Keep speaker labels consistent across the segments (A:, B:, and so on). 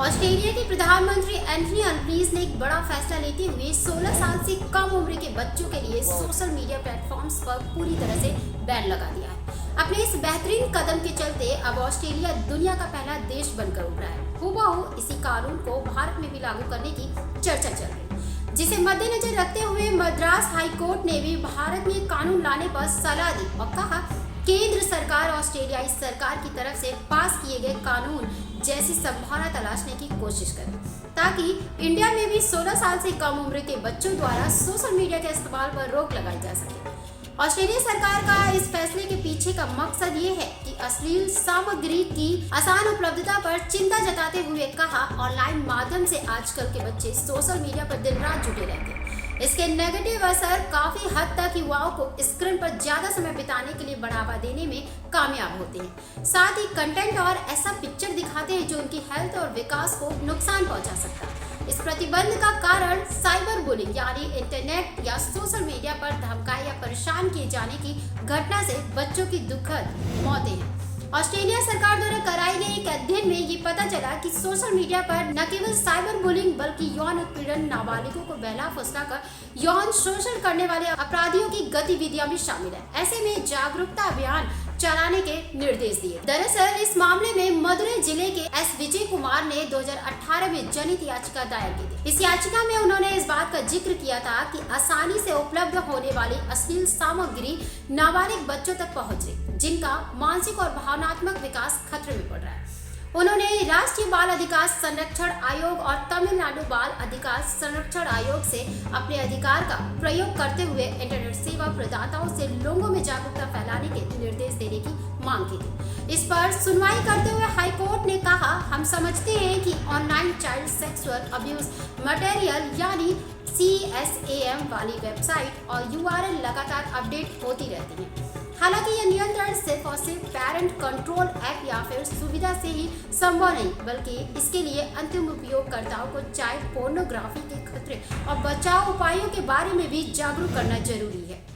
A: Australia के प्रधानमंत्री Anthony Albanese ने एक बड़ा फैसला लेते हुए 16 साल से कम उम्र के बच्चों के लिए सोशल मीडिया प्लेटफॉर्म्स पर पूरी तरह से बैन लगा दिया है। अपने इस बेहतरीन कदम के चलते अब ऑस्ट्रेलिया दुनिया का पहला देश बनकर उभरा है। हूबहू इसी कानून को भारत में भी लागू करने की चर्चा चल रही है, जिसे मद्देनजर रखते हुए मद्रास हाई कोर्ट ने भी भारत में कानून लाने पर सलाह दी और कहा केंद्र सरकार ऑस्ट्रेलियाई सरकार की तरफ से पास किए गए कानून जैसी संभावना तलाशने की कोशिश करे, ताकि इंडिया में भी 16 साल से कम उम्र के बच्चों द्वारा सोशल मीडिया के इस्तेमाल पर रोक लगाई जा सके। ऑस्ट्रेलिया सरकार का इस फैसले के पीछे का मकसद ये है कि अश्लील सामग्री की आसान उपलब्धता पर चिंता जताते हुए कहा ऑनलाइन माध्यम से आजकल के बच्चे सोशल मीडिया पर दिन रात जुटे रहते हैं। इसके नेगेटिव असर काफी हद तक युवाओं को स्क्रीन पर ज्यादा समय बिताने के लिए बढ़ावा देने में कामयाब होते हैं। साथ ही कंटेंट और ऐसा पिक्चर दिखाते हैं जो उनकी हेल्थ और विकास को नुकसान पहुंचा सकता है। इस प्रतिबंध का कारण साइबर बुलिंग यानी इंटरनेट या सोशल मीडिया पर धमकाए या परेशान किए जाने की घटना से बच्चों की दुखद मौतें हैं। ऑस्ट्रेलिया सरकार द्वारा कराई गई एक अध्ययन में ये पता चला कि सोशल मीडिया पर न केवल साइबर बुलिंग बल्कि यौन उत्पीड़न, नाबालिगों को बहला फुसला कर यौन शोषण करने वाले अपराधियों की गतिविधियां भी शामिल है। ऐसे में जागरूकता अभियान चलाने के निर्देश दिए। दरअसल इस मामले में मदुरै जिले के एस विजय कुमार ने 2018 में जनहित याचिका दायर की थी। इस याचिका में उन्होंने इस बात का जिक्र किया था कि आसानी से उपलब्ध होने वाली अश्लील सामग्री नाबालिग बच्चों तक पहुंचे, जिनका मानसिक और भावनात्मक विकास खतरे में पड़ रहा है। उन्होंने राष्ट्रीय बाल अधिकार संरक्षण आयोग और तमिलनाडु बाल अधिकार संरक्षण आयोग से अपने अधिकार का प्रयोग करते हुए इंटरनेट सेवा प्रदाताओं से लोगों में जागरूकता फैलाने के निर्देश देने की मांग की थी। इस पर सुनवाई करते हुए हाई कोर्ट ने कहा हम समझते हैं कि online child sexual abuse material यानी CSAM वाली वेबसाइट और URL लगातार अपडेट होती रहती है। हालांकि यह नियंत्रण सिर्फ और सिर्फ पेरेंट कंट्रोल ऐप या फिर सुविधा से ही संभव नहीं, बल्कि इसके लिए अंतिम उपयोगकर्ताओं को चाइल्ड पोर्नोग्राफी के खतरे और बचाव उपायों के बारे में भी जागरूक करना जरूरी है।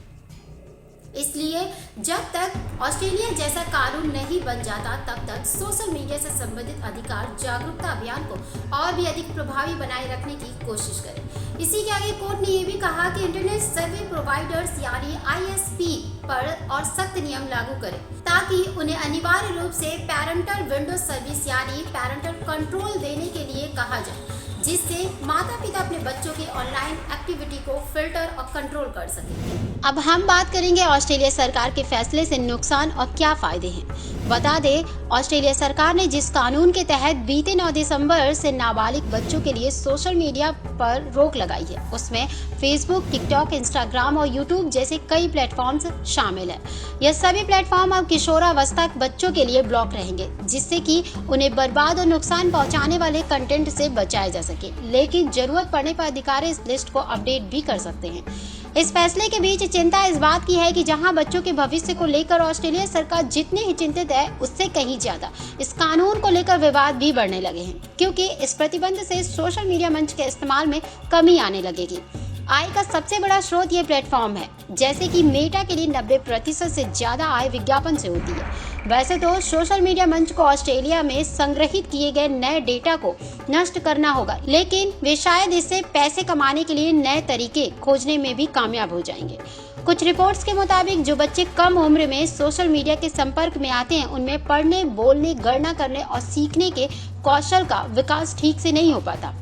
A: इसलिए जब तक ऑस्ट्रेलिया जैसा कानून नहीं बन जाता तब तक सोशल मीडिया से संबंधित अधिकार जागरूकता अभियान को और भी अधिक प्रभावी बनाए रखने की कोशिश करें। इसी के आगे कोर्ट ने ये भी कहा कि इंटरनेट सर्विस प्रोवाइडर्स यानी ISP पर और सख्त नियम लागू करें, ताकि उन्हें अनिवार्य रूप से पैरेंटल विंडो सर्विस यानी पैरेंटल कंट्रोल देने के लिए कहा जाए, जिससे माता पिता अपने बच्चों की ऑनलाइन एक्टिविटी को फिल्टर और कंट्रोल कर सकें। अब हम बात करेंगे ऑस्ट्रेलिया सरकार के फैसले से नुकसान और क्या फायदे हैं। बता दें, ऑस्ट्रेलिया सरकार ने जिस कानून के तहत बीते 9 दिसंबर से नाबालिग बच्चों के लिए सोशल मीडिया पर रोक लगाई है, उसमें फेसबुक, टिकटॉक, इंस्टाग्राम और यूट्यूब जैसे कई प्लेटफॉर्म्स शामिल है। यह सभी प्लेटफॉर्म अब किशोरावस्था बच्चों के लिए ब्लॉक रहेंगे, जिससे कि उन्हें बर्बाद और नुकसान पहुंचाने वाले कंटेंट से बचाया जा सके। लेकिन जरूरत पड़ने पर अधिकारी इस लिस्ट को अपडेट भी कर सकते हैं। इस फैसले के बीच चिंता इस बात की है कि जहां बच्चों के भविष्य को लेकर ऑस्ट्रेलिया सरकार जितनी ही चिंतित है, उससे कहीं ज्यादा इस कानून को लेकर विवाद भी बढ़ने लगे हैं, क्योंकि इस प्रतिबंध से सोशल मीडिया मंच के इस्तेमाल में कमी आने लगेगी। आय का सबसे बड़ा स्रोत ये प्लेटफॉर्म है, जैसे कि मेटा के लिए 90% से ज्यादा आय विज्ञापन से होती है। वैसे तो सोशल मीडिया मंच को ऑस्ट्रेलिया में संग्रहित किए गए नए डेटा को नष्ट करना होगा, लेकिन वे शायद इससे पैसे कमाने के लिए नए तरीके खोजने में भी कामयाब हो जाएंगे। कुछ रिपोर्ट्स के मुताबिक जो बच्चे कम उम्र में सोशल मीडिया के संपर्क में आते हैं, उनमें पढ़ने, बोलने, गणना करने और सीखने के कौशल का विकास ठीक से नहीं हो पाता।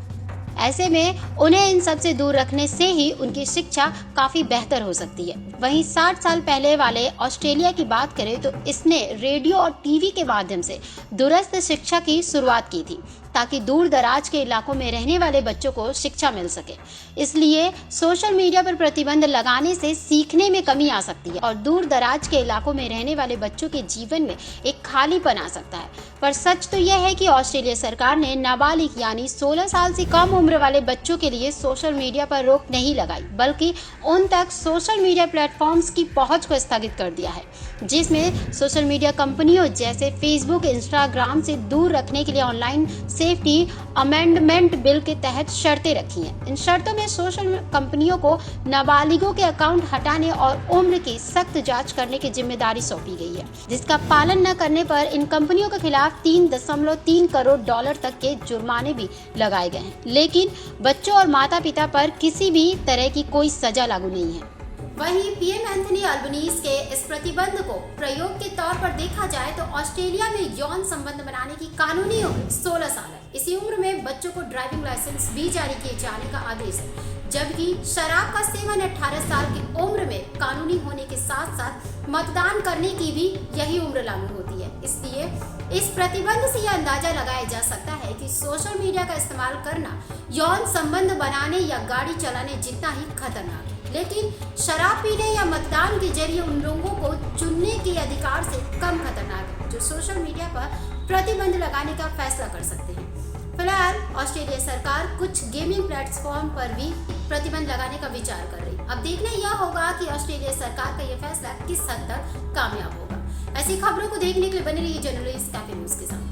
A: ऐसे में उन्हें इन सब से दूर रखने से ही उनकी शिक्षा काफी बेहतर हो सकती है। वहीं 60 साल पहले वाले ऑस्ट्रेलिया की बात करें तो इसने रेडियो और टीवी के माध्यम से दूरस्थ शिक्षा की शुरुआत की थी, ताकि दूर दराज के इलाकों में रहने वाले बच्चों को शिक्षा मिल सके। इसलिए सोशल मीडिया पर प्रतिबंध लगाने से सीखने में कमी आ सकती है और दूर दराज के इलाकों में रहने वाले बच्चों के जीवन में एक खालीपन आ सकता है। पर सच तो यह है कि ऑस्ट्रेलिया सरकार ने नाबालिग यानी 16 साल से कम उम्र वाले बच्चों के लिए सोशल मीडिया पर रोक नहीं लगाई, बल्कि उन तक सोशल मीडिया प्लेटफॉर्म्स की पहुंच को स्थगित कर दिया है, जिसमें सोशल मीडिया कंपनियों जैसे फेसबुक, इंस्टाग्राम से दूर रखने के लिए ऑनलाइन सेफ्टी अमेंडमेंट बिल के तहत शर्तें रखी हैं। इन शर्तों में सोशल कंपनियों को नाबालिगों के अकाउंट हटाने और उम्र की सख्त जांच करने की जिम्मेदारी सौंपी गई है, जिसका पालन न करने पर इन कंपनियों के खिलाफ 3.3 करोड़ डॉलर तक के जुर्माने भी लगाए गए हैं। लेकिन बच्चों और माता पिता पर किसी भी तरह की कोई सजा लागू नहीं है। वहीं पीएम एंथनी अल्बनीज के इस प्रतिबंध को प्रयोग के तौर पर देखा जाए तो ऑस्ट्रेलिया में यौन संबंध बनाने की कानूनी उम्र 16 साल है। इसी उम्र में बच्चों को ड्राइविंग लाइसेंस भी जारी किए जाने का आदेश है, जबकि शराब का सेवन 18 साल की उम्र में कानूनी होने के साथ साथ मतदान करने की भी यही उम्र लागू होती है। इसलिए इस प्रतिबंध से यह अंदाजा लगाया जा सकता है कि सोशल मीडिया का इस्तेमाल करना यौन संबंध बनाने या गाड़ी चलाने जितना ही खतरनाक है, लेकिन शराब पीने या मतदान के जरिए उन लोगों को चुनने के अधिकार से कम खतरनाक है जो सोशल मीडिया पर प्रतिबंध लगाने का फैसला कर सकते हैं। फिलहाल ऑस्ट्रेलिया सरकार कुछ गेमिंग प्लेटफॉर्म पर भी प्रतिबंध लगाने का विचार कर रही है। अब देखना यह होगा कि ऑस्ट्रेलिया सरकार का यह फैसला किस हद तक कामयाब होगा। ऐसी खबरों को देखने के लिए बने रहिए जर्नलिस्ट कैफे न्यूज़ के साथ।